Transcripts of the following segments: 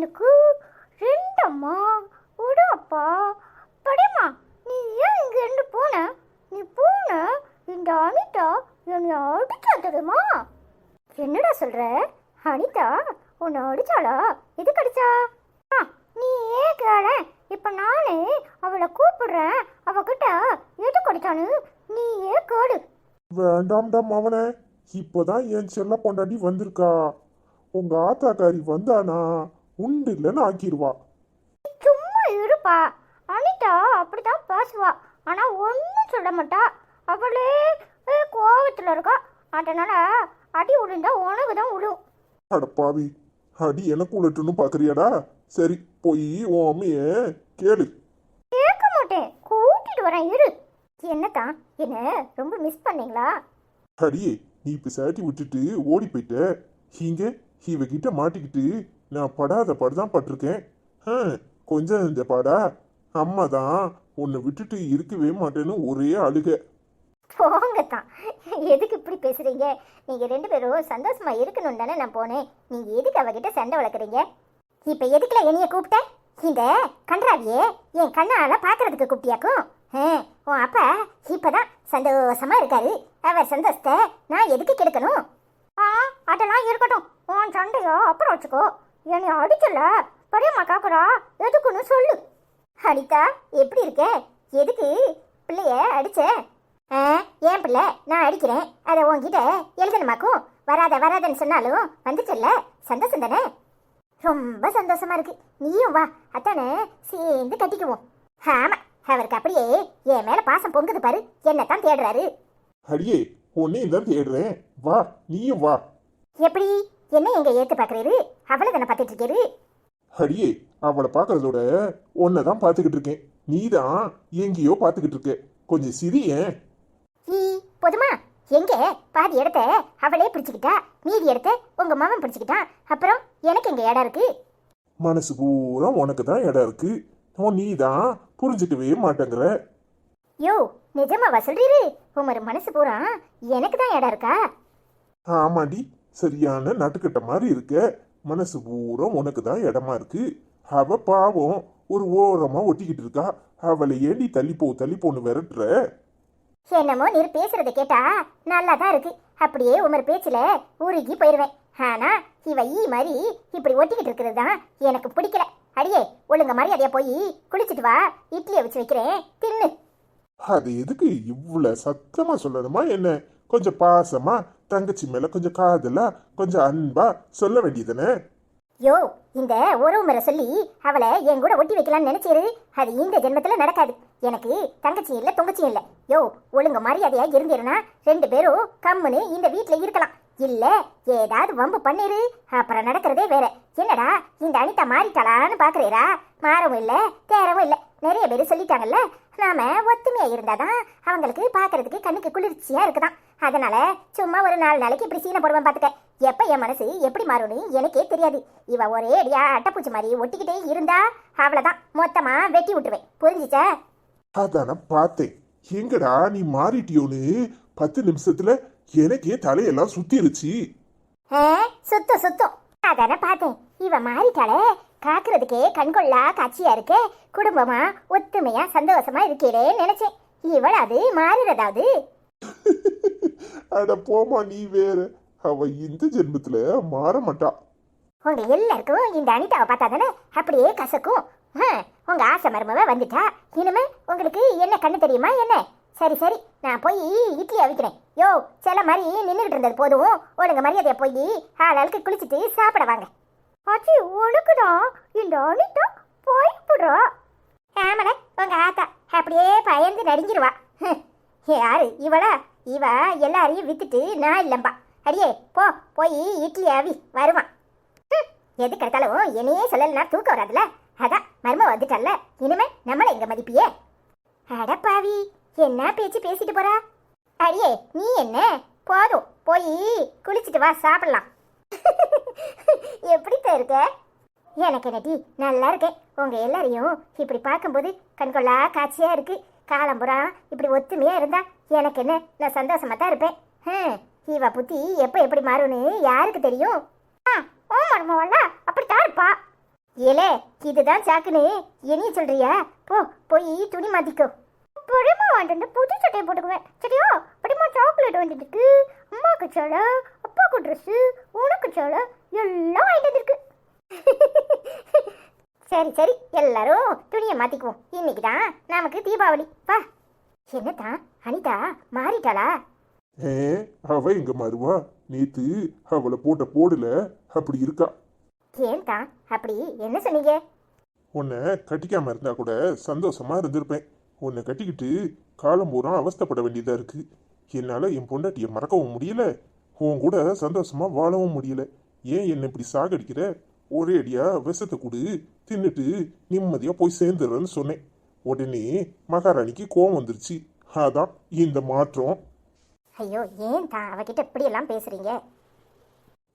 எனக்கு ரெண்டம்மா ஒரு அப்பா படிமா. நீ ஏன் இங்கேருந்து போன? நீ போன இந்த அனிதா என்னை அடிச்சா தெரியுமா? என்னடா சொல்ற? அனிதா உன்னை அடிச்சாளா? எதுக்கு அடிச்சா? நீ ஏன் கேள. இப்ப நானே அவளை கூப்பிடுறேன், அவகிட்ட எதுக்கு அடிச்சானு நீ ஏன் கேளு. வேண்டாம்டா மவனே, இப்போதான் என் செல்ல பொண்டாட்டி வந்திருக்கா. உங்க ஆத்தாக்காரி வந்தானா உண்டு இல்லைன்னு ஆக்கிடுவா. சும்மா இருப்பா. அனிதா அப்படித்தான் பேசுவா, ஆனா ஒன்றும் சொல்ல மாட்டா. அவளே கோவத்துல இருக்கா. அதனால அடி விழுந்தா உனக்கு தான் விழும். அடப்பாவி, அடி எனக்கு உழட்டுன்னு பாக்குறியாடா? சரி, போய் உன் அம்மைய கேளு. கேட்க மாட்டேன், கூட்டிட்டு வரேன் இரு. என்னத்தான், என்ன ரொம்ப மிஸ் பண்ணீங்களா? அடியே, நீ இப்ப சாட்டி விட்டுட்டு ஓடி போயிட்ட. இங்க இவகிட்ட மாட்டிக்கிட்டு நான் படாத படுதான் பட்டிருக்கேன். கொஞ்சம் இந்த பாடா. அம்மா தான் உன்னை விட்டுட்டு இருக்கவே மாட்டேன்னு ஒரே அழுக. போங்கத்தான், எதுக்கு இப்படி பேசுறீங்க? நீங்க ரெண்டு பேரும் சந்தோஷமா இருக்கணும் தானே நான் போனேன். நீங்க எதுக்கு அவகிட்ட சண்டை வளர்க்குறீங்க? இப்ப எதுக்குல என்னைய கூப்பிட்ட? இந்த கன்றாவியே என் கண்ணால பாக்குறதுக்கு கூப்பிட்டியாக்கும்? உன் அப்பா இப்பதான் சந்தோஷமா இருக்காரு. அவர் சந்தோஷத்தை நான் எதுக்கு கெடுக்கணும்? அதெல்லாம் இருக்கட்டும், உன் சண்டையோ அப்புறம் வச்சுக்கோ. என்னை அடிக்கல பெரியம்மா காக்குறா, எதுக்குன்னு சொல்லு. அனிதா எப்படி இருக்க? எதுக்கு பிள்ளைய அடிச்ச? ஏன் பிள்ளை நான் அடிக்கிறேன், அதை உன்கிட்ட எழுதணுமாக்கும்? வராதன்னு சொன்னாலும் வந்துச்சல்ல, சந்தோஷம் தானே? ரொம்ப சந்தோஷமா இருக்கு. நீயும் வா, அத்தானே சேர்ந்து கட்டிக்குவோம். ஆமா, அவருக்கு அப்படியே என் மேல பாசம் பொங்குது பாரு. என்னத்தான் தேடுறாரு. அடியே, உன்னையும் தான் தேடுறேன், வா நீயும் வா. எப்படி என்ன எங்க ஏத்து பாக்குறாரு? அவளை தானே பார்த்துட்டு இருக்காரு. அடியே, அவளை பாக்குறதோட உன்னை தான் பார்த்துக்கிட்டு இருக்கேன். நீ தான் எங்கேயோ பார்த்துக்கிட்டு இருக்க. கொஞ்சம் சிரியேன். போதுமா? எங்க பாதி இடத்த அவளே பிடிச்சுக்கிட்டா, மீதி இடத்த உங்க மாமன் பிடிச்சுக்கிட்டான். அப்புறம் எனக்கு எங்க இடம் இருக்கு? மனசு பூரா உனக்கு தான் இடம் இருக்கு. நீ தான் புரிஞ்சுக்கவே மாட்டேங்கிற. யோ, நிஜமாவா சொல்றீரு? உமர் மனசு பூரா எனக்கு தான் இடம் இருக்கா? ஆமாண்டி, சரியான நட்டுக்கட்ட மாதிரி இருக்க. மனசு பூரா உனக்கு தான் இடமா இருக்கு. அவ பாவம் ஒரு ஓரமா ஒட்டிக்கிட்டு இருக்கா. அவளை ஏண்டி தள்ளிப்போன்னு விரட்டுற? என்னமோ நீர் பேசுறத கேட்டா நல்லா தான் இருக்கு. அப்படியே உமர் பேச்சுல ஊருகி போயிருவேன். ஆனா இவ மாதிரி இப்படி ஒட்டிக்கிட்டு இருக்கிறது தான் எனக்கு பிடிக்கல. அடியே, ஒழுங்க மரியாதையா போய் குளிச்சுட்டு வா, இட்லியை வச்சு வைக்கிறேன், தின்னு. அது எதுக்கு இவ்வளவு சத்தமா சொல்லணுமா என்ன? கொஞ்சம் பாசமா தங்கச்சி மேல கொஞ்சம் காதலா கொஞ்சம் அன்பா சொல்ல வேண்டியதுன்னு. யோ, இந்த உறவு சொல்லி அவளை என் கூட ஒட்டி வைக்கலாம்னு நினைச்சேரு. அது இந்த ஜென்மத்துல நடக்காது. எனக்கு தங்கச்சி இல்ல தொங்கச்சி இல்ல. யோ, ஒழுங்கு மரியாதையா இருந்தீருன்னா ரெண்டு பேரும் கம்முன்னு இந்த வீட்டுல இருக்கலாம். இல்ல ஏதாவது வம்பு பண்ணிரு, அப்புறம் நடக்கிறதே வேற. என்னடா இந்த அனிதா மாறிட்டாளான்னு பாக்குறீரா? மாறவும் இல்ல தேரவும் இல்ல. நிறைய பேர் சொல்லிட்டாங்கல்ல, நாம ஒத்துமையா இருந்தாதான் அவங்களுக்கு பாக்குறதுக்கு கண்ணுக்கு குளிர்ச்சியா இருக்குதான். அதனால சும்மா ஒரு 4 நாளைக்கு இப்படி சீனை போடுவேன் பாத்துக்க. எப்ப என் மனசு எப்படி மாறும்னு எனக்கே தெரியாது. இவ ஒரே அடியா அட்டைப்பூச்சி மாதிரி ஒட்டிக்கிட்டே இருந்தா அவ்வளவுதான், மொத்தமா வெட்டி விட்டுருவேன். புரிஞ்சுச்சா? அதான பார்த்தேன். எங்கடா நீ மாறிட்டியோன்னு 10 நிமிஷத்துல எனக்கே தலையெல்லாம் சுத்திருச்சு. சுத்தம் அதான பார்த்தேன். இவ மாறிட்டாளே, காக்குறதுக்கே கண்கொள்ளா காட்சியா இருக்கு. குடும்பமா ஒத்துமையா சந்தோஷமா இருக்கே நினைச்சேன். இவள் அது மாறுறதாவது. அட போமா, நீ வேற. அவ இந்த ஜென்மத்துல மாற மாட்டா. உங்க எல்லாருக்கும் இந்த அனிதாவை பார்த்தா தானே அப்படியே கசக்கும். உங்க ஆசை மருமவ வந்துட்டா, இனிமே உங்களுக்கு என்ன கண்ணு தெரியுமா என்ன? சரி, நான் போய் இட்லி அவிக்கிறேன். யோ, சில மாதிரி நின்றுகிட்டு இருந்தது போதும். ஒழுங்க மரியாதையா போய் ஆளுக்கு குளிச்சுட்டு சாப்பிட வாங்க. ஆச்சி, ஒழுக்குதான் இந்த அனிதா போய்புடுறா. ஆமல, உங்க ஆத்தா அப்படியே பயந்து நடுங்கிடுவா. யாரு இவளா? இவ எல்லாரையும் வித்துட்டு நான் இல்லம்பா. அடியே போய் இட்லி அவி வருவான். எது கிடைத்தாலும் என்னையே சொல்லலைன்னா தூக்கம் வராதுல. அதான் மர்ம வந்துட்டல்ல, இனிமே நம்மள எங்க மதிப்பியே. அடப்பாவி, என்ன பேச்சு பேசிட்டு போறா? அடியே, நீ என்ன போதும், போய் குளிச்சுட்டு வா, சாப்பிடலாம். எப்படித்தான் இருக்க? எனக்கு என்னடி நல்லா இருக்கேன். உங்க எல்லாரையும் இப்படி பார்க்கும்போது கண்கொள்ளா காட்சியா இருக்கு. காலம்புறா இப்படி ஒத்துமையா இருந்தா எனக்கு என்ன, நான் சந்தோஷமா தான் இருப்பேன். இவ புத்தி எப்ப எப்படி மாறும்னு யாருக்கு தெரியும்? ஓ மருமவல்ல அப்படித்தான் இருப்பா. ஏலே இதுதான் சாக்குன்னு என்னைய சொல்றியா? போ போய் துணி மாத்திக்கோ. படமா வாண்டு புது சட்டையை போட்டுக்குவேன் சரியா? படமா சாக்லேட் வந்துட்டு அம்மாவுக்கு சோள, அப்பாவுக்கு ட்ரெஸ்ஸு, உனக்கு சோள எல்லாம் வாங்கிட்டு இருக்கு. சரி சரி எல்லாரும் துணியை மாத்திக்குவோம். இன்னைக்கு தான் நமக்கு தீபாவளி. வா. என்னதான் அனிதா மாறிட்டாளா? அவ எங்க மாறுவா? நேத்து அவளை போட்ட போடல அப்படி இருக்கா. ஏன் தான் அப்படி என்ன சொன்னீங்க? உன்னை கட்டிக்காம இருந்தா கூட சந்தோஷமா இருந்திருப்பேன். உன்னை கட்டிக்கிட்டு காலம் பூரா அவஸ்தைப்பட வேண்டியதா இருக்கு. என்னால என் பொண்டாட்டியை மறக்கவும் முடியல, உன் கூட சந்தோஷமா வாழவும் முடியல. ஏன் என்னை இப்படி சாகடிக்கிற? ஒரே அடியா விஷத்தை கொடு, தின்னுட்டு நிம்மதியா போய் சேர்ந்துடுறேன்னு சொன்னேன். உடனே மகாராணிக்கு கோவம் வந்துருச்சு. அதான் இந்த மாற்றம். ஐயோ ஏன் தான் அவகிட்ட இப்படி எல்லாம் பேசுறீங்க?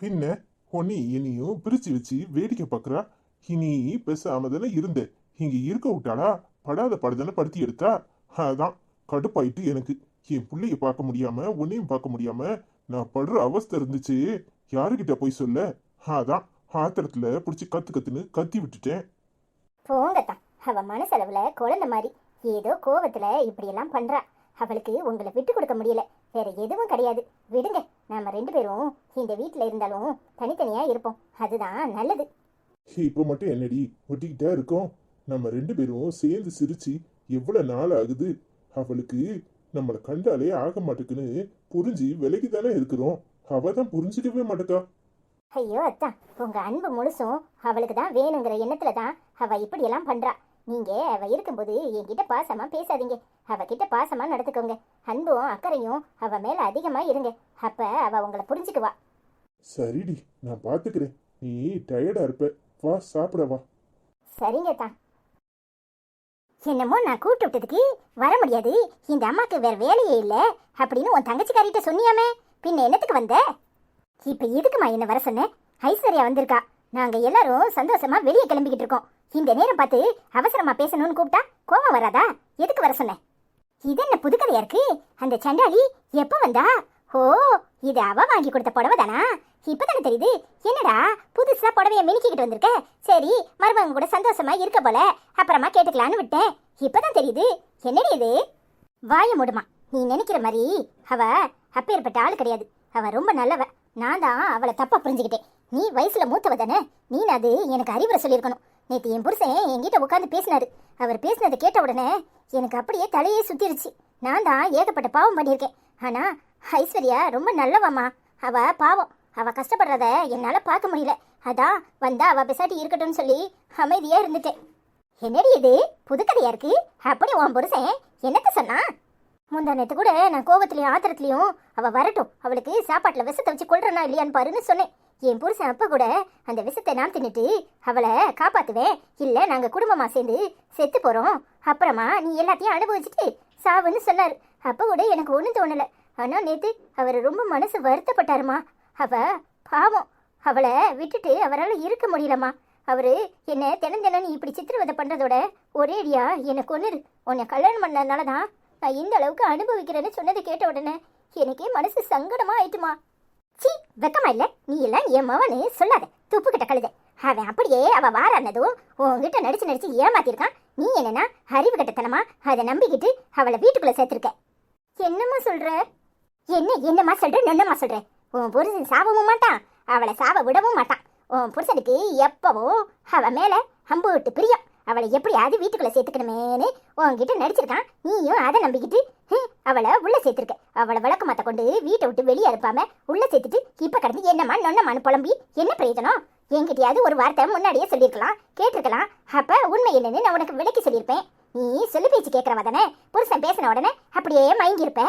பின்ன உன்னை இனியும் பிரிச்சு வச்சு வேடிக்கை பார்க்கறா. இனி பேசாம தானே இருந்த, இங்க இருக்க விட்டாளா? படாத படுதானே படுத்தி எடுத்தா. அதான் கடுப்பாயிட்டு எனக்கு. என் பிள்ளைய பார்க்க முடியாம உன்னையும் பார்க்க முடியாம நான் படுற அவஸ்தை இருந்துச்சு. யாருக்கிட்ட போய் சொல்ல? அதான் ஆத்திரத்துல பிடிச்சி கத்துன்னு கத்தி விட்டுட்டேன். போங்கத்தான், அவ மனசளவுல குழந்தை மாதிரி ஏதோ கோவத்துல இப்படி எல்லாம் பண்றா. அவளுக்கு உங்களை விட்டு கொடுக்க முடியல, வேற எதுவும் கிடையாது. விடுங்க, நாம 2 பேரும் இந்த வீட்டுல இருந்தாலும் தனித்தனியா இருப்போம், அதுதான் நல்லது. இப்ப மட்டும் என்னடி ஒட்டிக்கிட்டா இருக்கோம்? நம்ம 2 பேரும் சேர்ந்து சிரிச்சு எவ்வளவு நாள் ஆகுது. அவளுக்கு நம்மளை கண்டாலே ஆக மாட்டேக்குன்னு புரிஞ்சு விலைக்கு தானே இருக்கிறோம். அவ தான் புரிஞ்சுக்கவே மாட்டேக்கா. ஐயோ அத்தான், உங்க அன்பு முழுசும் அவளுக்கு தான் வேணுங்கிற எண்ணத்துல தான் அவ இப்படி எல்லாம் பண்றா. நீங்க அவ இருக்கும்போது என்கிட்ட பாசமா பேசாதீங்க, அவகிட்ட பாசமா நடந்துக்கோங்க. அன்பும் அக்கறையும் அவ மேல அதிகமா இருங்க, அப்ப அவ உங்களை புரிஞ்சுக்குவா. சரிடி, நான் பாத்துக்கிறேன். நீ டயர்டா இருப்ப, வா சாப்பிட வா. சரிங்க தான். என்னமோ நான் கூப்பிட்டு விட்டதுக்கு வர முடியாது, இந்த அம்மாக்கு வேற வேலையே இல்லை அப்படின்னு உன் தங்கச்சிக்காரிட்ட சொன்னியாமே, பின்ன என்னத்துக்கு வந்த? இப்ப எதுக்குமா என்ன வர சொன்ன? ஐஸ்வர்யா வந்திருக்கா, நாங்க எல்லாரும் சந்தோஷமா வெளியே கிளம்பிக்கிட்டு இருக்கோம். இந்த நேரம் பார்த்து அவசரமா பேசணும்னு கூப்பிட்டா கோவம் வராதா? எதுக்கு வர சொன்ன? இது என்ன புதுக்கதையா இருக்கு? அந்த சண்டாளி எப்ப வந்தா? ஓ, இது அவ வாங்கி கொடுத்த புடவை தானா? இப்பதானே தெரியுது. என்னடா புதுசா புடவைய மினிக்கிட்டு வந்திருக்க? சரி, மருமகன் கூட சந்தோஷமா இருக்க போல, அப்புறமா கேட்டுக்கலான்னு விட்டேன். இப்பதான் தெரியுது. என்னடி இது? வாய மூடுமா. நீ நினைக்கிற மாதிரி அவ அப்பேற்பட்ட ஆள் கிடையாது. அவ ரொம்ப நல்லவ. நான் தான் அவளை தப்பா புரிஞ்சுக்கிட்டேன். நீ வயசுல மூத்தவ தானே, நீ அது எனக்கு அறிவுரை சொல்லியிருக்கணும். நேற்று என் புருஷன் என்கிட்ட உட்காந்து பேசினாரு. அவர் பேசினதை கேட்ட உடனே எனக்கு அப்படியே தலையே சுத்திருச்சு. நான் தான் ஏகப்பட்ட பாவம் பண்ணியிருக்கேன். ஆனா ஐஸ்வர்யா ரொம்ப நல்லவம்மா. அவ பாவம், அவ கஷ்டப்படுறத என்னால பார்க்க முடியல. அதான் வந்தா அவ பெசாட்டி இருக்கட்டும்னு சொல்லி அமைதியா இருந்துட்டேன். என்னடி இது புதுக்கதையா இருக்கு? அப்படி உன் புருஷன் என்னத்த சொன்னா? முந்தா நேத்து கூட நான் கோவத்திலையும் ஆத்திரத்திலையும் அவ வரட்டும், அவளுக்கு சாப்பாட்டுல விஷத்தை வச்சு கொள்றனா இல்லையான்னு பாருன்னு சொன்னேன். என் புருஷன் அப்ப கூட அந்த விஷத்தை நான் தின்னுட்டு அவளை காப்பாத்துவேன், இல்ல நாங்க குடும்பமா சேர்ந்து செத்து போறோம், அப்புறமா நீ எல்லாத்தையும் அனுபவிச்சுட்டு சாவுன்னு சொன்னாரு. அப்ப கூட எனக்கு ஒண்ணும் தோணல. ஆனா நேத்து அவர் ரொம்ப மனசு வருத்தப்பட்டாருமா. அவ பாவம், அவளை விட்டுட்டு அவரால் இருக்க முடியலம்மா. அவரு என்ன தினம் இப்படி சித்திரவதை பண்றதோட ஒரேடியா எனக்கு கொன்னுரு, உன்னை கல்யாணம் பண்ணதுனாலதான் நான் இந்த அளவுக்கு அனுபவிக்கிறேன்னு சொன்னதை கேட்ட உடனே எனக்கே மனசு சங்கடமா ஆயிட்டுமா. சீ, வெக்கமா இல்ல? நீ எல்லாம் என் மவனு சொல்லாத, துப்பு கிட்ட கழுத. அவன் அப்படியே அவ வாரானதும் உன்கிட்ட நடிச்சு ஏமாத்திருக்கான். நீ என்னன்னா அறிவு கட்டத்தனமா அதை நம்பிக்கிட்டு அவளை வீட்டுக்குள்ள சேர்த்திருக்க. என்னம்மா சொல்ற? என்னம்மா சொல்ற? நொன்னம்மா சொல்ற? உன் புருஷன் சாவவும் மாட்டான், அவளை சாவ விடவும் மாட்டான். உன் புருஷனுக்கு எப்பவும் அவ மேல அம்பு விட்டு பிரியம். அவளை எப்படியாவது வீட்டுக்குள்ள சேர்த்துக்கணுமேனு உன்கிட்ட நடிச்சிருக்கான். நீயும் அதை நம்பிக்கிட்டு அவளை உள்ள சேர்த்திருக்க. அவளை விளக்க மாத்த கொண்டு வீட்டை விட்டு வெளியே இருப்பாம உள்ள சேர்த்துட்டு இப்ப கடந்து என்னம்மா நொன்னம்மான்னு புலம்பி என்ன பிரயோஜனம்? என்கிட்டயாவது ஒரு வார்த்தை முன்னாடியே சொல்லியிருக்கலாம், கேட்டிருக்கலாம். அப்ப உண்மை என்னன்னு நான் உனக்கு விளக்கி சொல்லியிருப்பேன். நீ சொல்லு பேச்சு கேட்கறவ தானே, புருஷன் பேசின உடனே அப்படியே மயங்கியிருப்ப.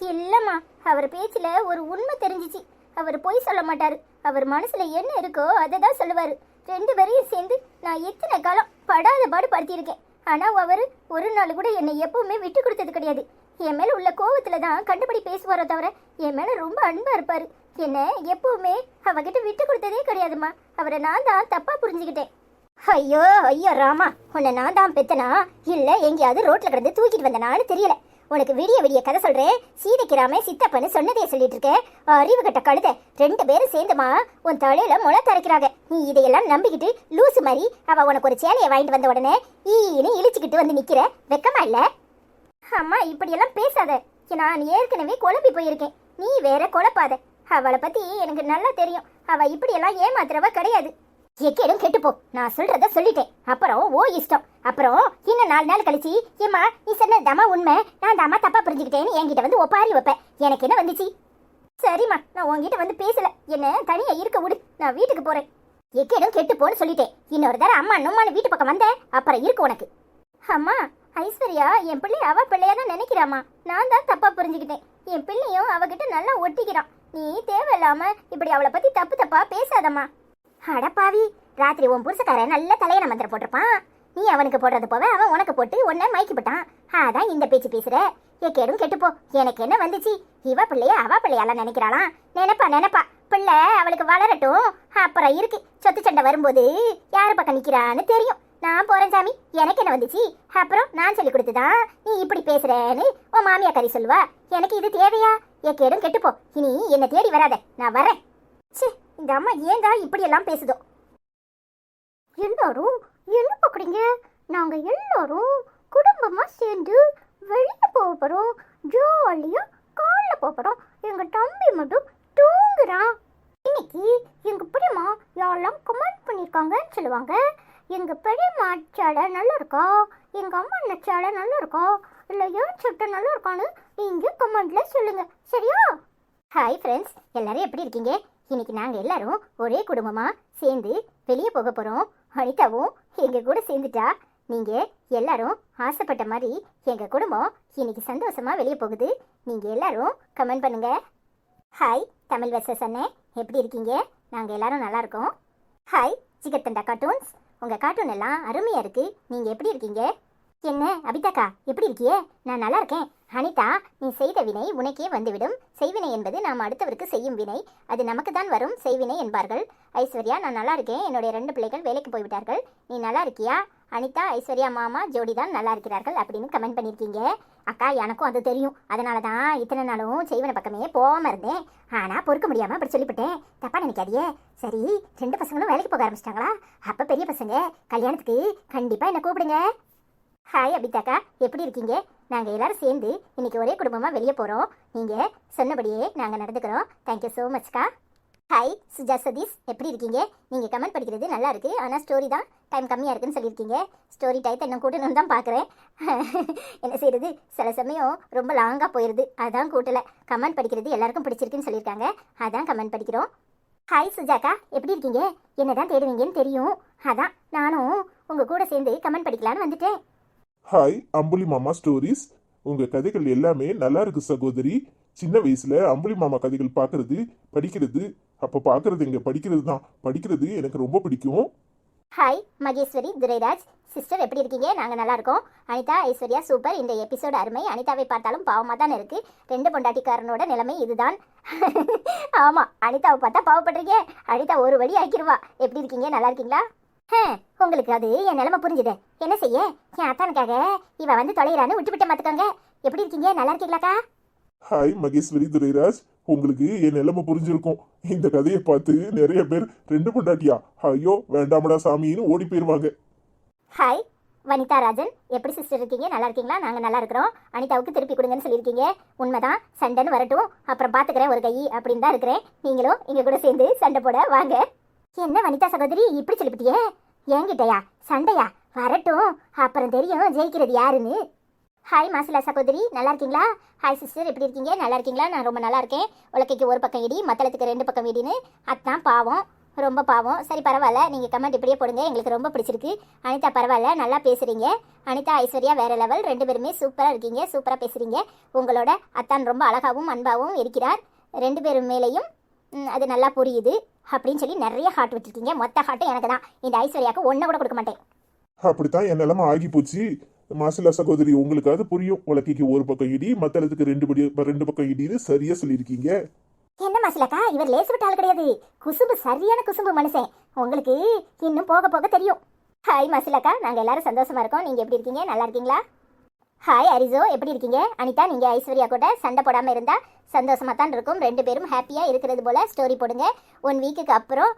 இல்லம்மா, அவர் பேச்சுல ஒரு உண்மை தெரிஞ்சிச்சு. அவர் பொய் சொல்ல மாட்டாரு, அவர் மனசுல என்ன இருக்கோ அதை தான் சொல்லுவாரு. 2 பேரையும் சேர்ந்து நான் எத்தனை காலம் படாத பாடு படுத்தியிருக்கேன். ஆனா அவரு ஒரு நாள் கூட என்னை எப்பவுமே விட்டு கொடுத்தது கிடையாது. என் மேல உள்ள கோவத்துல தான் கண்டுபடி பேசுவாரோ தவிர என் மேல ரொம்ப அன்பா இருப்பாரு. என்ன எப்பவுமே அவகிட்ட விட்டு கொடுத்ததே கிடையாதுமா. அவரை நான் தான் தப்பா புரிஞ்சுக்கிட்டேன். ஐயோ ஐயோ ராமா, உன்னை நான் தான் பெத்தனா இல்ல எங்கேயாவது ரோட்ல கிடந்து தூக்கிட்டு வந்தனான்னு தெரியல. உனக்கு விடிய விடிய கதை சொல்றேன். சீதைக்கிறாம சித்தப்பன்னு சொன்னதே சொல்லிட்டு இருக்க. அறிவு கட்ட கழுத, 2 பேரும் சேர்ந்துமா உன் தலையில முளை தரைக்கிறாங்க. நீ இதையெல்லாம் நம்பிக்கிட்டு லூசு மாதிரி அவ உனக்கு ஒரு சேலையை வாங்கிட்டு வந்த உடனே ஈன்னு இழிச்சுக்கிட்டு வந்து நிக்கிற. வெக்கமா இல்ல? அம்மா இப்படியெல்லாம் பேசாத. நான் ஏற்கனவே குழம்பி போயிருக்கேன், நீ வேற குழப்பாத. அவளை பத்தி எனக்கு நல்லா தெரியும். அவ இப்படியெல்லாம் ஏமாத்துறவ கிடையாது. எக்கேடும் கெட்டுப்போ, நான் சொல்றத சொல்லிட்டேன். அப்புறம் ஓ இஷ்டம். அப்புறம் இன்னும் 4 நாள் கழிச்சு ஏம்மா நீ சொன்னதாமா உண்மை, நான் தாமா தப்பா புரிஞ்சுக்கிட்டேன்னு என்கிட்ட வந்து ஒப்பாரி வைப்பேன். எனக்கு என்ன வந்துச்சு? சரிம்மா, நான் உன்கிட்ட வந்து பேசல, என்ன தனியா இருக்க விடு, நான் வீட்டுக்கு போறேன். எக்கேடும் கெட்டுப்போன்னு சொல்லிட்டேன். இன்னொரு தடவை அம்மா அண்ணம்மானு வீட்டு பக்கம் வந்த அப்புறம் இருக்கு உனக்கு. அம்மா, ஐஸ்வர்யா என் பிள்ளை அவ பிள்ளையா தான் நினைக்கிறாமா. நான் தான் தப்பா புரிஞ்சுக்கிட்டேன். என் பிள்ளையும் அவகிட்ட நல்லா ஒட்டிக்கிறான். நீ தேவையில்லாம இப்படி அவளை பத்தி தப்பு தப்பா பேசாதம்மா. அடப்பாவி, ராத்திரி உன் புருஷக்காரன் நல்ல தலையணை மந்திரம் போட்டிருப்பான். நீ அவனுக்கு போடுறது போவ, அவன் உனக்கு போட்டு உன்னை மயக்கி போட்டான். அதான் இந்த பேச்சு பேசுற. கேடும் கெட்டுப்போ, எனக்கு என்ன வந்துச்சு? இவ பிள்ளைய அவ பிள்ளையால நினைக்கிறாளாம். நினைப்பா பிள்ளை அவளுக்கு வளரட்டும், அப்புறம் இருக்கு சொத்து சண்டை வரும்போது யாரு பக்கம் நிக்கிறான்னு தெரியும். நான் போறேன் சாமி, எனக்கு என்ன வந்துச்சு? அப்புறம் நான் சொல்லி கொடுத்துதான் நீ இப்படி பேசுறேன்னு உன் மாமியா கறி சொல்லுவா. எனக்கு இது தேவையா? கேடும் கெட்டுப்போ, இனி என்ன தேடி வராத, நான் வரேன். சே, இந்த அம்மா ஏண்டா இப்படி எல்லாம் பேசுதோ? எல்லாரும் என்ன பாக்குறீங்க? நாங்க எல்லாரும் குடும்பமா சேர்ந்து வெளியே போக போறோம். ஜாலியா காலைல போறோம். எங்க தம்பி மட்டும் தூங்குறான். இன்னைக்கு எங்க பெரியம்மா யாரெல்லாம் கமெண்ட் பண்ணிருக்காங்கன்னு சொல்லுவாங்க. எங்க பெரியம்மா சேலை நல்லா இருக்கா, எங்க அம்மா அண்ணன் சேலை நல்லா இருக்கா, இல்ல ஏன் சட்டை நல்லா இருக்கான்னு நீங்க கமெண்ட்ல சொல்லுங்க, சரியா? ஹாய் ஃப்ரெண்ட்ஸ், எல்லாரும் எப்படி இருக்கீங்க? இன்னைக்கு நாங்கள் எல்லாரும் ஒரே குடும்பமாக சேர்ந்து வெளியே போக போகிறோம். அனிதாவும் எங்கள் கூட சேர்ந்துட்டா. நீங்கள் எல்லாரும் ஆசைப்பட்ட மாதிரி எங்கள் குடும்பம் இன்னைக்கு சந்தோஷமாக வெளியே போகுது. நீங்கள் எல்லாரும் கமெண்ட் பண்ணுங்க. ஹாய் தமிழ் வர்சஸ் அண்ணே, எப்படி இருக்கீங்க? நாங்கள் எல்லாரும் நல்லா இருக்கோம். ஹாய் ஜிகர்தண்டா கார்ட்டூன்ஸ், உங்கள் கார்ட்டூன் எல்லாம் அருமையாக இருக்குது. நீங்கள் எப்படி இருக்கீங்க? என்ன அபிதாக்கா, எப்படி இருக்கியே? நான் நல்லா இருக்கேன். அனிதா, நீ செய்த வினை உனக்கே வந்துவிடும். செய்வினை என்பது நாம் அடுத்தவருக்கு செய்யும் வினை, அது நமக்கு தான் வரும் செய்வினை என்பார்கள். ஐஸ்வர்யா, நான் நல்லா இருக்கேன். என்னுடைய 2 பிள்ளைகள் வேலைக்கு போய்விட்டார்கள். நீ நல்லா இருக்கியா? அனிதா, ஐஸ்வர்யா மாமா ஜோடி தான் நல்லா இருக்கிறார்கள் அப்படின்னு கமெண்ட் பண்ணியிருக்கீங்க. அக்கா, எனக்கும் அது தெரியும். அதனால தான் இத்தனை நாளும் செய்வன பக்கமே போகாமல் இருந்தேன். ஆனால் பொறுக்க முடியாமல் அப்படி சொல்லிவிட்டேன். தப்பா நினைக்காதியே. சரி, 2 பசங்களும் வேலைக்கு போக ஆரம்பிச்சிட்டாங்களா? அப்போ பெரிய பசங்க கல்யாணத்துக்கு கண்டிப்பாக என்னை கூப்பிடுங்க. ஹாய் அபிதாக்கா, எப்படி இருக்கீங்க? நாங்கள் எல்லாரும் சேர்ந்து இன்னைக்கு ஒரே குடும்பமாக வெளியே போகிறோம். நீங்கள் சொன்னபடியே நாங்கள் நடந்துக்கிறோம். தேங்க்யூ ஸோ மச்க்கா. ஹாய் சுஜா சதீஷ், எப்படி இருக்கீங்க? நீங்கள் கமெண்ட் படிக்கிறது நல்லா இருக்குது, ஆனால் ஸ்டோரி தான் டைம் கம்மியாக இருக்குன்னு சொல்லியிருக்கீங்க. ஸ்டோரி டைத்தை இன்னும் கூட்டணும்னு தான் பார்க்குறேன். என்ன செய்யறது, சில சமயம் ரொம்ப லாங்காக போயிடுது, அதான் கூட்டலை. கமெண்ட் படிக்கிறது எல்லாருக்கும் பிடிச்சிருக்குன்னு சொல்லியிருக்காங்க, அதான் கமெண்ட் படிக்கிறோம். ஹாய் சுஜாக்கா, எப்படி இருக்கீங்க? என்ன தான் தேடுவீங்கன்னு தெரியும், அதான் நானும் உங்கள் கூட சேர்ந்து கமெண்ட் படிக்கலான்னு வந்துட்டேன். ஹாய் அம்புலி மாமா ஸ்டோரிஸ், உங்க கதைகள் எல்லாமே நல்லா இருக்கு சகோதரி. சின்ன வயசுல அம்புலி மாமா கதைகள் பார்க்கறது படிக்கிறது, அப்ப பார்க்கறது எங்க படிக்கிறது தான். படிக்கிறது எனக்கு ரொம்ப பிடிக்கும். ஹாய் மகேஸ்வரி துரைராஜ் சிஸ்டர், எப்படி இருக்கீங்க? நாங்கள் நல்லா இருக்கோம். அனிதா ஐஸ்வர்யா சூப்பர். இந்த எபிசோடு அருமை. அனிதாவை பார்த்தாலும் பாவமாக தான் இருக்குது. 2 பொண்டாட்டிக்காரனோட நிலைமை இதுதான். ஆமாம், அனிதாவை பார்த்தா பாவப்படுறீங்க. அனிதா ஒரு வழி ஆக்கிடுவா. எப்படி இருக்கீங்க? நல்லா இருக்கீங்களா? உங்களுக்கு அது என் நிலைமை புரிஞ்சுது. என்ன செய்ய, என் அத்தானுக்காக இவ வந்து தொலைகிறான்னு விட்டு விட்டு மாத்துக்கோங்க. எப்படி இருக்கீங்க? நல்லா இருக்கீங்களாக்கா? ஹாய் மகேஸ்வரி துரைராஜ், உங்களுக்கு என் நிலைமை புரிஞ்சிருக்கும். இந்த கதையை பார்த்து நிறைய பேர் 2 பொண்டாட்டியா, ஐயோ வேண்டாமடா சாமின்னு ஓடி போயிருவாங்க. ஹாய் வனிதா ராஜன், எப்படி சிஸ்டர் இருக்கீங்க? நல்லா இருக்கீங்களா? நாங்கள் நல்லா இருக்கிறோம். அனிதாவுக்கு திருப்பி கொடுங்கன்னு சொல்லியிருக்கீங்க. உண்மைதான், சண்டைன்னு வரட்டும், அப்புறம் பார்த்துக்கிறேன் ஒரு கை அப்படின்னு தான் இருக்கிறேன். நீங்களும் எங்கள் கூட சேர்ந்து சண்டை போட வாங்க. என்ன வனிதா சகோதரி இப்படி சொல்லிவிட்டியே? என்கிட்டயா சண்டையா? வரட்டும், அப்புறம் தெரியும் ஜெயிக்கிறது யாருன்னு. ஹாய் மாசிலா சகோதரி, நல்லா இருக்கீங்களா? ஹாய் சிஸ்டர், எப்படி இருக்கீங்க? நல்லா இருக்கீங்களா? நான் ரொம்ப நல்லா இருக்கேன். உலக்கைக்கு ஒரு பக்கம் இடி, மத்தளத்துக்கு 2 பக்கம் இடின்னு. அதான் பாவம், ரொம்ப பாவம். சரி பரவாயில்ல, நீங்கள் கமெண்ட் இப்படியே போடுங்க, எங்களுக்கு ரொம்ப பிடிச்சிருக்கு. அனிதா பரவாயில்ல, நல்லா பேசுகிறீங்க. அனிதா ஐஸ்வர்யா வேற லெவல், 2 பேருமே சூப்பராக இருக்கீங்க, சூப்பராக பேசுகிறீங்க. உங்களோட அத்தான் ரொம்ப அழகாகவும் அன்பாகவும் இருக்கிறார். 2 பேரும் மேலேயும் அது நல்லா புரியுது அப்படின்னு சொல்லி நிறைய ஹார்ட் விட்டுருக்கீங்க. மொத்த ஹார்ட்டும் எனக்கு தான். இந்த ஐஸ்வர்யாவுக்கு 1 கூட கொடுக்க மாட்டேன். அப்படித்தான் என் நிலைமை ஆகி போச்சு. மாசிலா சகோதரி, உங்களுக்காவது புரியும். உலக்கைக்கு ஒரு பக்கம் இடி, மத்தளத்துக்கு 2 பக்கம் இடின்னு சரியா சொல்லியிருக்கீங்க. என்ன மாசிலாக்கா, இவர் லேசு விட்ட ஆள் கிடையாது. குசும்பு, சரியான குசும்பு மனுஷன். உங்களுக்கு இன்னும் போக போக தெரியும். ஹாய் மாசிலாக்கா, நாங்கள் எல்லாரும் சந்தோஷமா இருக்கோம். நீங்கள் எப்படி இருக்கீங்க? நல்லா இருக்கீங்களா? ஹாய் அரிசோ, எப்படி இருக்கீங்க? அனிதா, நீங்கள் ஐஸ்வர்யா கூட சண்டை போடாமல் இருந்தால் சந்தோஷமாக தான் இருக்கும். ரெண்டு பேரும் ஹாப்பியாக இருக்கிறது போல் ஸ்டோரி போடுங்க. 1 வீக்குக்கு அப்புறம்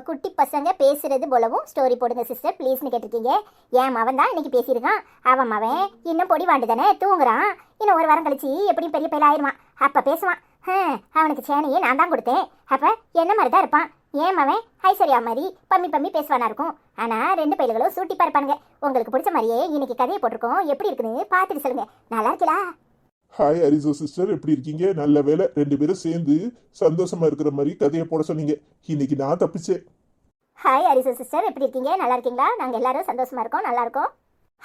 குட்டி பசங்க பேசுகிறது போலவும் ஸ்டோரி போடுங்க சிஸ்டர் ப்ளீஸ்னு கேட்டிருக்கீங்க. ஏன் மவன் தான் இன்னைக்கு பேசியிருக்கான். அவன் மவன் இன்னும் பொடி வாண்டு தானே தூங்குறான். இன்னும் ஒரு வாரம் கழிச்சு எப்படியும் பெரிய பையன் ஆயிடுவான். அப்போ பேசுவான். அவனுக்கு சேனையே நான் தான் கொடுத்தேன். அப்போ என்ன மாதிரி தான் இருப்பான். ஏன் அவன் ஐஸ்வர்யா மாதிரி பம்மி பேசுவானா இருக்கும். ஆனால் 2 பையல்களும் சூட்டி பார்ப்பானுங்க. உங்களுக்கு பிடிச்ச மாதிரியே இன்னைக்கு கதையை போட்டிருக்கோம். எப்படி இருக்குன்னு பார்த்துட்டு சொல்லுங்க. நல்லா இருக்கலா? ஹாய் அரிசோ சிஸ்டர், எப்படி இருக்கீங்க? நல்ல வேலை, 2 பேரும் சேர்ந்து சந்தோஷமா இருக்கிற மாதிரி கதையை போட சொன்னீங்க. இன்னைக்கு நான் தப்பிச்சேன். ஹாய் அரிசோ சிஸ்டர், எப்படி இருக்கீங்க? நல்லா இருக்கீங்களா? நாங்கள் எல்லாரும் சந்தோஷமா இருக்கோம், நல்லா இருக்கோம்.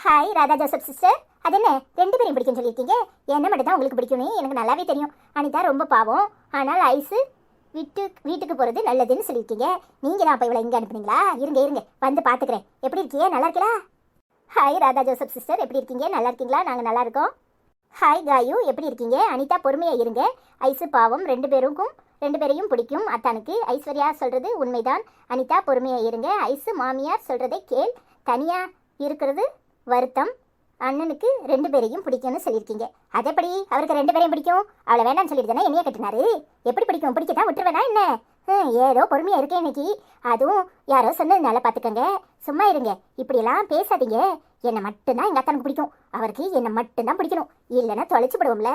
ஹாய் ராதா ஜோசப் சிஸ்டர், அது என்ன 2 பேரையும் பிடிக்கும்னு சொல்லியிருக்கீங்க? என்ன மட்டும் தான் உங்களுக்கு பிடிக்கும்னு எனக்கு நல்லாவே தெரியும். அனிதா ரொம்ப பாவம், ஆனால் ஐஸு வீட்டுக்கு போகிறது நல்லதுன்னு சொல்லியிருக்கீங்க. நீங்கள் தான் அப்போ இவ்வளோ இங்கே அனுப்புனீங்களா? இருங்க வந்து பார்த்துக்கிறேன். எப்படி இருக்கீங்க? நல்லா இருக்கீங்களா? ஹாய் ராதா ஜோசப் சிஸ்டர், எப்படி இருக்கீங்க? நல்லா இருக்கீங்களா? நாங்கள் நல்லா இருக்கோம். ஹாய் காயு, எப்படி இருக்கீங்க? அனிதா பொறுமையாக இருங்க. ஐஸு பாவம், 2 பேரையும் பிடிக்கும் அத்தானுக்கு. ஐஸ்வர்யா சொல்கிறது உண்மைதான். அனிதா பொறுமையாக இருங்க. ஐஸு மாமியார் சொல்கிறதை கேள். தனியாக இருக்கிறது வருத்தம். அண்ணனுக்கு 2 பேரையும் பிடிக்கும்னு சொல்லியிருக்கீங்க. அதேபடி அவருக்கு 2 பேரையும் பிடிக்கும். அவளை வேண்டாம்னு சொல்லிட்டு தானே என்னைய கட்டினாரு. எப்படி பிடிக்கும்? பிடிக்கத்தான் விட்டுருவேனா என்ன? ஏதோ பொறுமையாக இருக்கேன் இன்னைக்கு. அதுவும் யாரோ சொன்னதுனால பார்த்துக்கங்க. சும்மா இருங்க, இப்படியெல்லாம் பேசாதீங்க. என்னை மட்டும்தான் எங்கள் அத்தானுக்கு பிடிக்கும். அவருக்கு என்னை மட்டும்தான் பிடிக்கணும், இல்லைன்னா தொலைச்சிப்படுவோம்ல.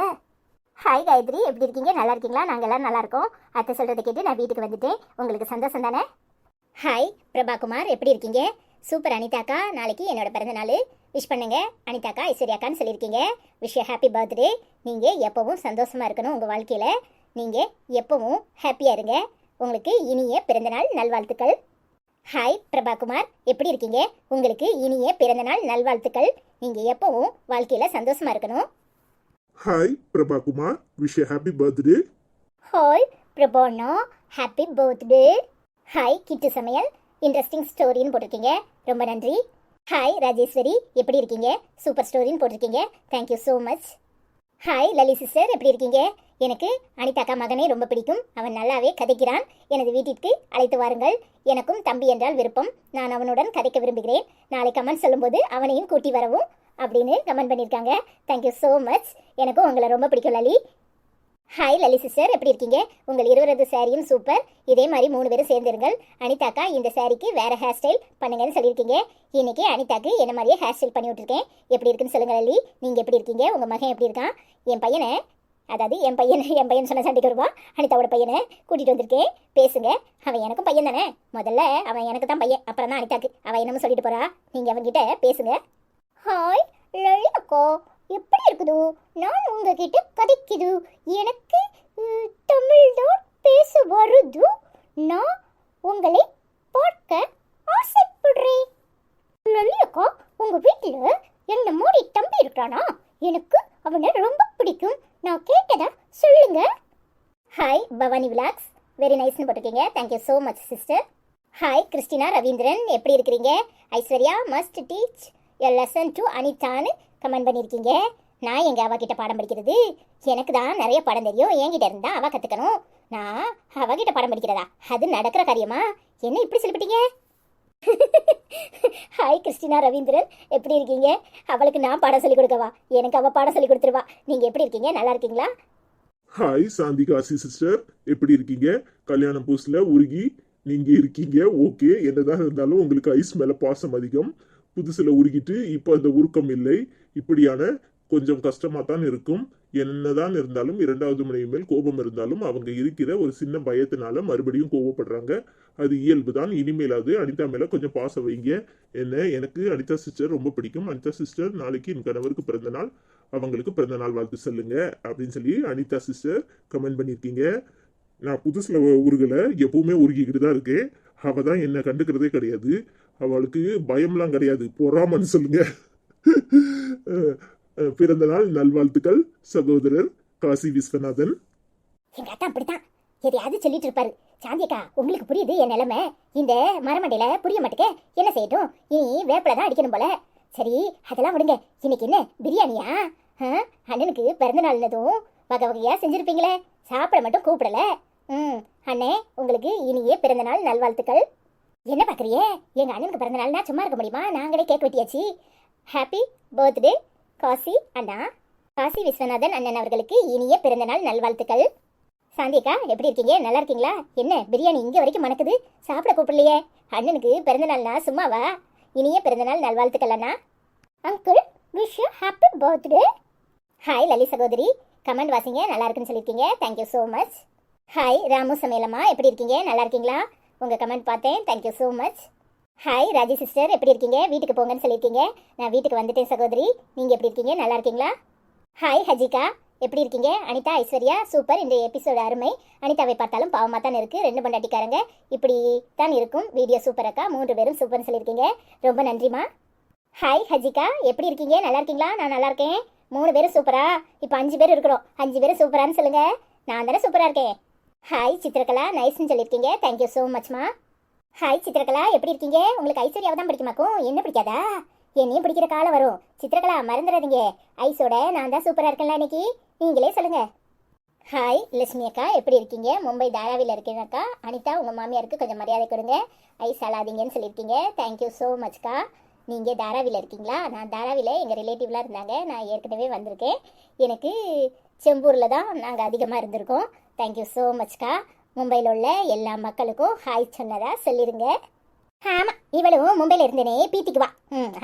ஹாய் காயத்ரி, எப்படி இருக்கீங்க? நல்லா இருக்கீங்களா? நாங்கள் எல்லாம் நல்லா இருக்கோம். அத்தை சொல்கிறத கேட்டு நான் வீட்டுக்கு வந்துட்டேன். உங்களுக்கு சந்தோஷம் தானே? ஹாய் பிரபாகுமார், எப்படி இருக்கீங்க? சூப்பர் அனிதாக்கா, நாளைக்கு என்னோட பிறந்த நாள். விஷ் பண்ணுங்க அனிதாக்கா, ஐஸ்வர்யாக்கான்னு சொல்லியிருக்கீங்க. Wish happy birthday. நீங்கள் எப்போவும் சந்தோஷமாக இருக்கணும் உங்கள் வாழ்க்கையில். நீங்கள் எப்போவும் ஹாப்பியாக இருங்க. உங்களுக்கு இனிய பிறந்தநாள் நல்வாழ்த்துக்கள். ஹாய் பிரபாகுமார், எப்படி இருக்கீங்க? உங்களுக்கு இனிய பிறந்தநாள் நல்வாழ்த்துக்கள். நீங்கள் எப்போவும் வாழ்க்கையில் சந்தோஷமாக இருக்கணும். Hi Prabhakumar, wish happy birthday. Hi பிரபாண்ணா, happy birthday. Hi Kittu Samayal, interesting ஸ்டோரின்னு போட்டிருக்கீங்க, ரொம்ப நன்றி. ஹாய் ராஜேஸ்வரி, எப்படி இருக்கீங்க? சூப்பர் ஸ்டோரின்னு போட்டிருக்கீங்க, thank you so much. Hi Lali sister, எப்படி இருக்கீங்க? எனக்கு அனிதாக்கா மகனே ரொம்ப பிடிக்கும். அவன் நல்லாவே கதைக்கிறான். எனது வீட்டிற்கு அழைத்து வாருங்கள். எனக்கும் தம்பி என்றால் விருப்பம். நான் அவனுடன் கதைக்க விரும்புகிறேன். நாளை கமெண்ட் சொல்லும்போது அவனையும் கூட்டி வரவும் அப்படின்னு கமெண்ட் பண்ணியிருக்காங்க. Thank you so much. எனக்கும் உங்களை ரொம்ப பிடிக்கும் லலி. ஹாய் லலி சிஸ்டர், எப்படி இருக்கீங்க? உங்கள் 20 சாரியும் சூப்பர். இதே மாதிரி 3 பேரும் சேர்ந்துருங்கள். அனிதாக்கா இந்த சாரிக்கு வேறு ஹேர் ஸ்டைல் பண்ணுங்கன்னு சொல்லியிருக்கீங்க. இன்றைக்கி அனிதாக்கு என்ன மாதிரியே ஹேர் ஸ்டைல் பண்ணி விட்ருக்கேன். எப்படி இருக்குன்னு சொல்லுங்கள் லலி. நீங்கள் எப்படி இருக்கீங்க? உங்கள் மகன் எப்படி இருக்கான்? என் பையனை, அதாவது என் பையன் சொன்ன சண்டைக்கு வருவான். அனிதாவோட பையனை கூட்டிகிட்டு வந்திருக்கேன். பேசுங்க. அவன் எனக்கும் பையன் தானே. முதல்ல அவன் எனக்கு தான் பையன், அப்புறம் தான் அனிதாக்கு. அவன் என்னமோ சொல்லிட்டு போகிறா. நீங்கள் அவன்கிட்ட பேசுங்க. ஹாய் லலி அக்கா, எப்படி இருக்குது? நான் உங்ககிட்ட கதைக்குது. எனக்கு தமிழ் தான் பேச வருது. நான் உங்களை பார்க்க ஆசைப்படுறேன். லலி அக்கா, உங்க வீட்டில் என்ன மோடி தம்பி இருக்கானா? எனக்கு அவனை ரொம்ப பிடிக்கும். நான் கேட்டதா சொல்லுங்க. ஹாய் பவானி விலாக்ஸ், வெரி நைஸ்னு போட்டிருக்கீங்க, thank you so much sister. Hi Christina Ravindran, எப்படி இருக்கிறீங்க? Aishwarya must teach a lesson to அனிதான்னு கமெண்ட் பண்ணியிருக்கீங்க. நான் எங்கள் அவகிட்ட பாடம் படிக்கிறது? எனக்கு தான் நிறைய பாடம் தெரியும். என்கிட்ட இருந்தா அவள் கற்றுக்கணும். நான் அவகிட்ட பாடம் படிக்கிறதா? அது நடக்கிற காரியமா? என்ன இப்படி சொல்லிவிட்டீங்க? ஹாய் கிறிஸ்டினா ரவீந்திரன், எப்படி இருக்கீங்க? அவளுக்கு நான் பாடம் சொல்லிக் கொடுக்கவா? எனக்கு அவள் பாடம் சொல்லி கொடுத்துருவா. நீங்கள் எப்படி இருக்கீங்க? நல்லா இருக்கீங்களா? ஹாய் சாந்திகாசி சிஸ்டர், எப்படி இருக்கீங்க? கல்யாணம் புதுசுல உருகி நீங்க இருக்கீங்க. ஓகே, என்னதான் இருந்தாலும் உங்களுக்கு ஐஸ் மேல பாசம் அதிகம். புதுசுல உருகிட்டு இப்போ அந்த உருக்கம் இல்லை. இப்படியான கொஞ்சம் கஷ்டமா தான் இருக்கும். என்னதான் இருந்தாலும் 2வது மனைவி மேல் கோபம் இருந்தாலும் அவங்க இருக்கிற ஒரு சின்ன பயத்தினால மறுபடியும் கோபப்படுறாங்க. அது இயல்பு தான். இனிமேலாவது அனிதா மேல கொஞ்சம் பாசம் வைங்க. எனக்கு அனிதா சிஸ்டர் ரொம்ப பிடிக்கும். அனிதா சிஸ்டர் நாளைக்கு என் கணவருக்கு பிறந்த நாள், அவங்களுக்கு பிறந்த நாள் வாழ்த்து சொல்லுங்க அப்படின்னு சொல்லி அனிதா சிஸ்டர் கமெண்ட் பண்ணியிருக்கீங்க. நான் புதுசுல உருகலை, எப்பவுமே உருகிக்கிட்டு தான் இருக்கேன். அவ தான் என்னை கண்டுக்கிறதே கிடையாது. அவளுக்கு பயம்லாம் கிடையாது, பொறாமன்னு சொல்லுங்க. பிறந்த நாள் நல்வாழ்த்துக்கள் சகோதரர் காசி விஸ்வநாதன். எங்க அத்தா அப்படித்தான் எதையாவது சொல்லிட்டு இருப்பாரு. சாந்தியக்கா, உங்களுக்கு புரியுது என் நிலைமை. இந்த மரமண்டையில புரிய மாட்டேங்க. என்ன செய்யட்டும்? இனி வேப்பில தான் அடிக்கணும் போல. சரி, அதெல்லாம் விடுங்க. இன்னைக்கு என்ன பிரியாணியா? அண்ணனுக்கு பிறந்த நாள்னதும் வகை வகையா செஞ்சிருப்பீங்களே, சாப்பிட மட்டும் கூப்பிடல. அண்ணே, உங்களுக்கு இனிய பிறந்த நாள் நல்வாழ்த்துக்கள். என்ன பார்க்குறியே? எங்கள் அண்ணனுக்கு பிறந்த நாள்னா சும்மா இருக்க முடியுமா? நாங்களே கேக் வெட்டியாச்சு. ஹாப்பி பர்த்டே காசி அண்ணா, காசி விஸ்வநாதன் அண்ணன் அவர்களுக்கு இனிய பிறந்தநாள் நல்வாழ்த்துக்கள். சாந்திக்கா எப்படி இருக்கீங்க? நல்லா இருக்கீங்களா? என்ன பிரியாணி இங்கே வரைக்கும் மணக்குது, சாப்பிட கூப்பிடலையே? அண்ணனுக்கு பிறந்தநாள்னா சும்மாவா? இனிய பிறந்தநாள் நல்வாழ்த்துக்கள் அண்ணா. Uncle wish you happy birthday. Hi Lali சகோதரி, கமெண்ட் வாசிங்க, நல்லா இருக்குன்னு சொல்லியிருக்கீங்க, thank you so much. Hi Ramu சமையலம்மா, எப்படி இருக்கீங்க? நல்லா இருக்கீங்களா? உங்கள் கமெண்ட் பார்த்தேன், thank you so much. Hi Raji sister, எப்படி இருக்கீங்க? வீட்டுக்கு போங்கன்னு சொல்லியிருக்கீங்க, நான் வீட்டுக்கு வந்துட்டேன் சகோதரி. நீங்கள் எப்படி இருக்கீங்க? நல்லா இருக்கீங்களா? ஹாய் ஹஜிகா, எப்படி இருக்கீங்க? அனிதா ஐஸ்வர்யா சூப்பர், இந்த எபிசோடு அருமை. அனிதாவை பார்த்தாலும் பாவமாக தான் இருக்குது, 2 பொண்டாட்டிக்காரங்க இப்படி தான் இருக்கும். வீடியோ சூப்பர் அக்கா, 3 பேரும் சூப்பர்னு சொல்லியிருக்கீங்க, ரொம்ப நன்றிம்மா. ஹாய் ஹஜிகா, எப்படி இருக்கீங்க? நல்லா இருக்கீங்களா? நான் நல்லா இருக்கேன். 3 பேரும் சூப்பரா? இப்போ 5 பேர் இருக்கிறோம், 5 பேரும் சூப்பரான்னு சொல்லுங்க. நான் தானே சூப்பராக இருக்கேன். ஹாய் சித்திரகலா, நைஸ்ன்னு சொல்லியிருக்கீங்க, தேங்க்யூ ஸோ மச்மா. ஹாய் சித்திரகலா, எப்படி இருக்கீங்க? உங்களுக்கு ஐஸ்வர்யாவை தான் பிடிக்குமாக்கும், என்ன பிடிக்காதா? என்னையும் பிடிக்கிற காலம் வரும். சித்திரகலா மறந்துடாதீங்க, ஐஸோட நான் தான் சூப்பராக இருக்கேன்ல இன்னைக்கு, நீங்களே சொல்லுங்க. ஹாய் லட்சுமி அக்கா, எப்படி இருக்கீங்க? மும்பை தாராவியில் இருக்கேன் அக்கா. அனிதா உங்கள் மாமியாருக்கு கொஞ்சம் மரியாதை கொடுங்க, ஐஸ் அழாதீங்கன்னு சொல்லியிருக்கீங்க, தேங்க்யூ ஸோ மச்க்கா. நீங்கள் தாராவியில் இருக்கீங்களா? நான் தாராவியில் எங்கள் ரிலேட்டிவ்லாம் இருந்தாங்க, நான் ஏற்கனவே வந்திருக்கேன். எனக்கு செம்பூரில் தான் நாங்கள் அதிகமாக இருந்திருக்கோம், தேங்க்யூ ஸோ மச்க்கா. மும்பையில் உள்ள எல்லா மக்களுக்கும் ஹாய் சொன்னதா சொல்லிடுங்க. ஆமாம், இவளும் மும்பையில் இருந்தேனே பீத்திக்குவா.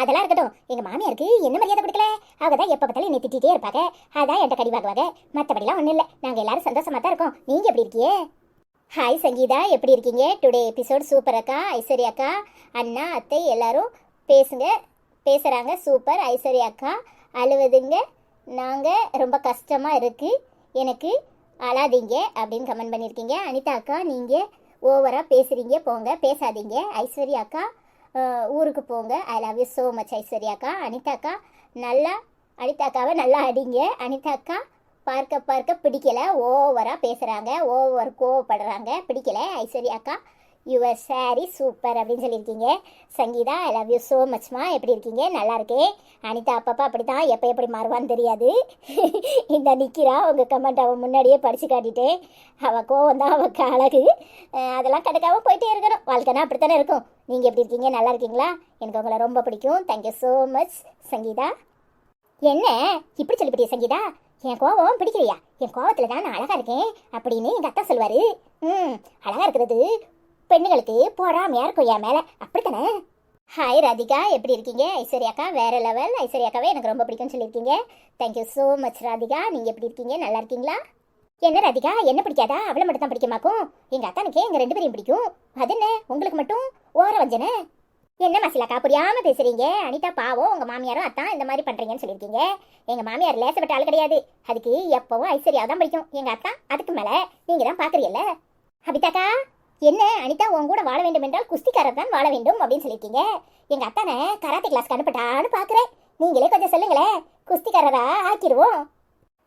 அதெல்லாம் இருக்கட்டும், எங்கள் மாமியாருக்கு என்ன மரியாதை கொடுக்கல, அவள் தான் எப்போ பார்த்தாலும் என்னை திட்டிகிட்டே இருப்பாங்க, அதான் என்கிட்ட கடிவாக்குவாங்க. மற்றபடிலாம் ஒன்றும் இல்லை, நாங்கள் எல்லாரும் சந்தோஷமாக தான் இருக்கோம். நீங்கள் எப்படி இருக்கியே? ஹாய் சங்கீதா, எப்படி இருக்கீங்க? டுடே எபிசோட் சூப்பர் அக்கா. ஐஸ்வர்யா அக்கா, அண்ணா, அத்தை எல்லாரும் பேசுகிறாங்க சூப்பர். ஐஸ்வர்யா அக்கா அழுவதுங்க, நாங்கள் ரொம்ப கஷ்டமாக இருக்குது எனக்கு, அழாதீங்க அப்படின்னு கமெண்ட் பண்ணியிருக்கீங்க. அனிதா அக்கா நீங்கள் ஓவராக பேசுகிறீங்க, போங்க பேசாதீங்க. ஐஸ்வர்யா அக்கா ஊருக்கு போங்க, ஐ love you so much Aishwarya அக்கா. அனிதா அக்காவை நல்லா அடிங்க. அனிதா அக்கா பார்க்க பிடிக்கல, ஓவராக பேசுகிறாங்க, ஓவர் கோவப்படுறாங்க, பிடிக்கல. ஐஸ்வர்யா அக்கா யுவர் சாரி சூப்பர் அப்படின்னு சொல்லியிருக்கீங்க. Sangeetha I love you so மச்மா, எப்படி இருக்கீங்க? நல்லா இருக்கேன். அனிதா அப்பப்போ அப்படி தான், எப்போ எப்படி மாறுவான்னு தெரியாது. இந்த நிற்கிறா, உங்கள் கமெண்ட் அவன் முன்னாடியே படித்து காட்டிட்டேன். அவள் கோவம் தான் அவளுக்கு அழகு, அதெல்லாம் கடுக்காமல் போயிட்டே இருக்கணும், வாழ்க்கைனா அப்படி தானே இருக்கும். நீங்கள் எப்படி இருக்கீங்க? நல்லா இருக்கீங்களா? எனக்கு உங்களை ரொம்ப பிடிக்கும், தேங்க்யூ ஸோ மச் சங்கீதா. என்ன இப்படி சொல்லிவிட்டிய சங்கீதா? என் கோவம் பிடிக்கலையா? என் கோவத்தில் தான் நான் அழகாக இருக்கேன் அப்படின்னு எங்கள் அத்தா சொல்லுவார். அழகாக இருக்கிறது பெண்ணுங்களுக்கு பொறாமையாக இருக்கும் என் மேலே, அப்படித்தானே? ஹாய் ராதிகா, எப்படி இருக்கீங்க? ஐஸ்வர்யாக்கா வேறு லெவல், ஐஸ்வர்யாக்காவே எனக்கு ரொம்ப பிடிக்கும்னு சொல்லியிருக்கீங்க, தேங்க்யூ ஸோ மச் ராதிகா. நீங்கள் எப்படி இருக்கீங்க? நல்லா இருக்கீங்களா? என்ன ராதிகா, என்ன பிடிக்காதா? அவளை மட்டும் தான் பிடிக்குமாக்கும்? எங்கள் அத்தானுக்கே எங்கள் 2 பேரையும் பிடிக்கும், அது என்ன உங்களுக்கு மட்டும் ஓர வஞ்சனை? என்ன மசிலாக்கா புரியாமல் பேசுகிறீங்க? அனிதா பாவம், உங்கள் மாமியாரும் அத்தான் இந்த மாதிரி பண்ணுறீங்கன்னு சொல்லியிருக்கீங்க. எங்கள் மாமியார் லேசப்பட்ட ஆள் கிடையாது, அதுக்கு எப்போவும் ஐஸ்வர்யா தான் பிடிக்கும். எங்கள் அத்தா அதுக்கு மேலே நீங்கள் தான் பார்க்குறீல்ல. அபிதாக்கா என்ன அனிதா உன் கூட வாழ வேண்டும் என்றால் குஸ்திக்காரர் தான் வாழ வேண்டும் அப்படின்னு சொல்லியிருக்கீங்க. எங்கள் அத்தானை கராத்தே கிளாஸ்க்கு அனுப்பட்டான்னு பார்க்குறேன், நீங்களே கொஞ்சம் சொல்லுங்களேன், குஸ்திக்காரரா ஆக்கிடுவோம்.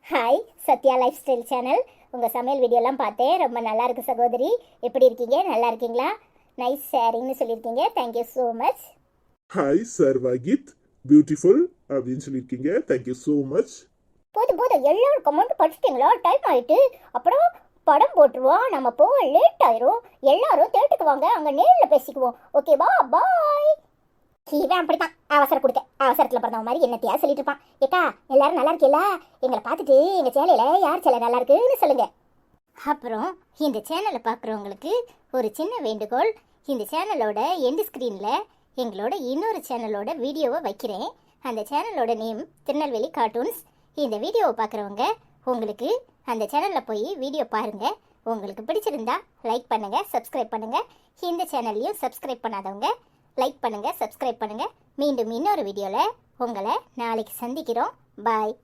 Hi Sathya life style channel, உங்கள் சமையல் வீடியோலாம் பார்த்தேன், ரொம்ப நல்லா இருக்கு சகோதரி. எப்படி இருக்கீங்க? நல்லா இருக்கீங்களா? நைஸ் ஷேரிங்னு சொல்லியிருக்கீங்க, thank you so much. Hi Sarvahith, beautiful அப்படின்னு சொல்லியிருக்கீங்க, தேங்க்யூ ஸோ மச். போதும் எல்லாரும் கமெண்ட் படிச்சிட்டிங்களா? டைம் ஆயிட்டு, அப்புறம் படம் போட்டுருவோம், நம்ம போக லேட் ஆயிரும். எல்லாரும் தேட்டுக்கு வாங்க, அங்கே நேரில் பேசிக்குவோம், ஓகேவா? பாய். இவன் அப்படித்தான் அவசரத்தில் பிறந்தவன் மாதிரி என்னத்தையா சொல்லிட்டு இருப்பான். ஏக்கா எல்லாரும் நல்லா இருக்கீங்களா? எங்களை பார்த்துட்டு எங்கள் சேலையில் யார் சேலை நல்லா இருக்குன்னு சொல்லுங்க. அப்புறம் இந்த சேனலை பார்க்குறவங்களுக்கு ஒரு சின்ன வேண்டுகோள், இந்த சேனலோட எண்டு ஸ்க்ரீனில் எங்களோட இன்னொரு சேனலோட வீடியோவை வைக்கிறேன். அந்த சேனலோட நேம் திருநெல்வேலி கார்ட்டூன்ஸ். இந்த வீடியோவை பார்க்குறவங்க உங்களுக்கு அந்த சேனலில் போய் வீடியோ பாருங்கள், உங்களுக்கு பிடிச்சிருந்தா லைக் பண்ணுங்கள், சப்ஸ்கிரைப் பண்ணுங்கள். இந்த சேனல்லையும் சப்ஸ்கிரைப் பண்ணாதவங்க லைக் பண்ணுங்கள், சப்ஸ்கிரைப் பண்ணுங்கள். மீண்டும் இன்னொரு வீடியோவில் உங்களை நாளைக்கு சந்திக்கிறோம். பாய்.